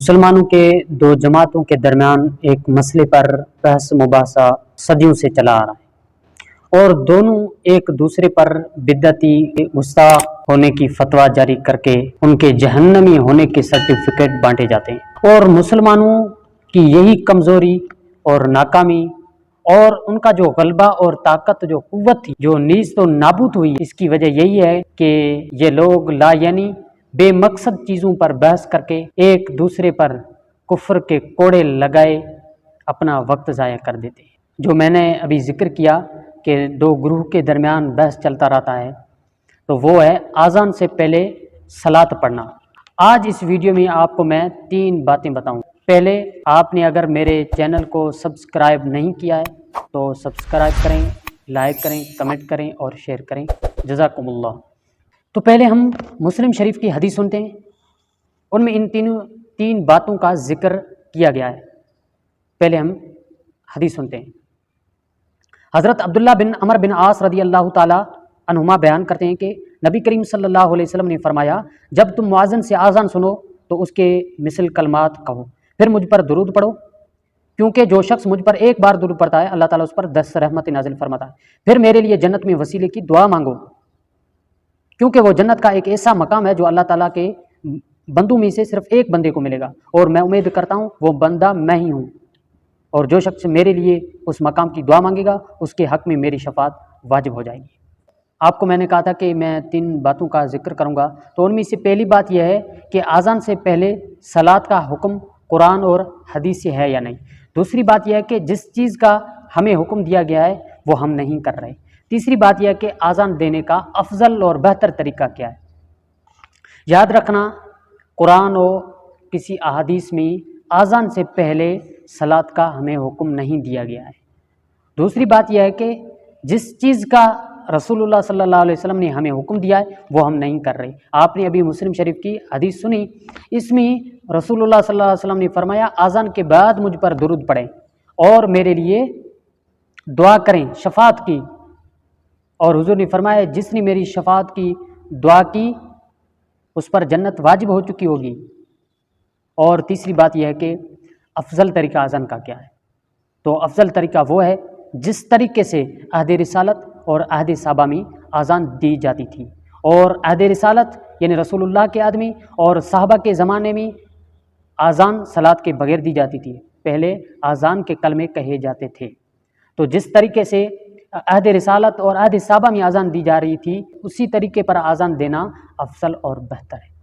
مسلمانوں کے دو جماعتوں کے درمیان ایک مسئلے پر بحث مباحثہ صدیوں سے چلا آ رہا ہے اور دونوں ایک دوسرے پر بدعتی گستاخ ہونے کی فتویٰ جاری کر کے ان کے جہنمی ہونے کے سرٹیفکیٹ بانٹے جاتے ہیں، اور مسلمانوں کی یہی کمزوری اور ناکامی اور ان کا جو غلبہ اور طاقت، جو قوت تھی، جو نیز تو نابود ہوئی، اس کی وجہ یہی ہے کہ یہ لوگ لا یعنی بے مقصد چیزوں پر بحث کر کے ایک دوسرے پر کفر کے کوڑے لگائے اپنا وقت ضائع کر دیتے ہیں۔ جو میں نے ابھی ذکر کیا کہ دو گروہ کے درمیان بحث چلتا رہتا ہے، تو وہ ہے اذان سے پہلے صلاۃ پڑھنا۔ آج اس ویڈیو میں آپ کو میں 3 باتیں بتاؤں۔ پہلے، آپ نے اگر میرے چینل کو سبسکرائب نہیں کیا ہے تو سبسکرائب کریں، لائک کریں، کمنٹ کریں اور شیئر کریں، جزاکم اللہ۔ تو پہلے ہم مسلم شریف کی حدیث سنتے ہیں، ان میں ان 3 باتوں کا ذکر کیا گیا ہے۔ پہلے ہم حدیث سنتے ہیں۔ حضرت عبداللہ بن عمر بن عاص رضی اللہ تعالی عنہما بیان کرتے ہیں کہ نبی کریم صلی اللہ علیہ وسلم نے فرمایا، جب تم مؤذن سے اذان سنو تو اس کے مثل کلمات کہو، پھر مجھ پر درود پڑھو، کیونکہ جو شخص مجھ پر ایک بار درود پڑھتا ہے اللہ تعالیٰ اس پر 10 رحمت نازل فرماتا ہے۔ پھر میرے لیے جنت میں وسیلے کی دعا مانگو، کیونکہ وہ جنت کا ایک ایسا مقام ہے جو اللہ تعالیٰ کے بندوں میں سے صرف ایک بندے کو ملے گا، اور میں امید کرتا ہوں وہ بندہ میں ہی ہوں، اور جو شخص میرے لیے اس مقام کی دعا مانگے گا اس کے حق میں میری شفاعت واجب ہو جائے گی۔ آپ کو میں نے کہا تھا کہ میں 3 باتوں کا ذکر کروں گا، تو ان میں سے پہلی بات یہ ہے کہ اذان سے پہلے صلاۃ کا حکم قرآن اور حدیث سے ہے یا نہیں۔ دوسری بات یہ ہے کہ جس چیز کا ہمیں حکم دیا گیا ہے وہ ہم نہیں کر رہے۔ تیسری بات یہ ہے کہ اذان دینے کا افضل اور بہتر طریقہ کیا ہے۔ یاد رکھنا، قرآن اور کسی احادیث میں اذان سے پہلے صلاۃ کا ہمیں حکم نہیں دیا گیا ہے۔ دوسری بات یہ ہے کہ جس چیز کا رسول اللہ صلی اللہ علیہ وسلم نے ہمیں حکم دیا ہے وہ ہم نہیں کر رہے۔ آپ نے ابھی مسلم شریف کی حدیث سنی، اس میں رسول اللہ صلی اللہ علیہ وسلم نے فرمایا اذان کے بعد مجھ پر درود پڑھیں اور میرے لیے دعا کریں، شفاعت کی، اور حضور نے فرمایا جس نے میری شفاعت کی دعا کی اس پر جنت واجب ہو چکی ہوگی۔ اور تیسری بات یہ ہے کہ افضل طریقہ اذان کا کیا ہے، تو افضل طریقہ وہ ہے جس طریقے سے عہد رسالت اور عہد صحابہ میں اذان دی جاتی تھی، اور عہد رسالت یعنی رسول اللہ کے آدمی اور صحابہ کے زمانے میں اذان صلاۃ کے بغیر دی جاتی تھی، پہلے اذان کے کلمے کہے جاتے تھے۔ تو جس طریقے سے عہد رسالت اور عہد صحابہ میں اذان دی جا رہی تھی اسی طریقے پر اذان دینا افضل اور بہتر ہے۔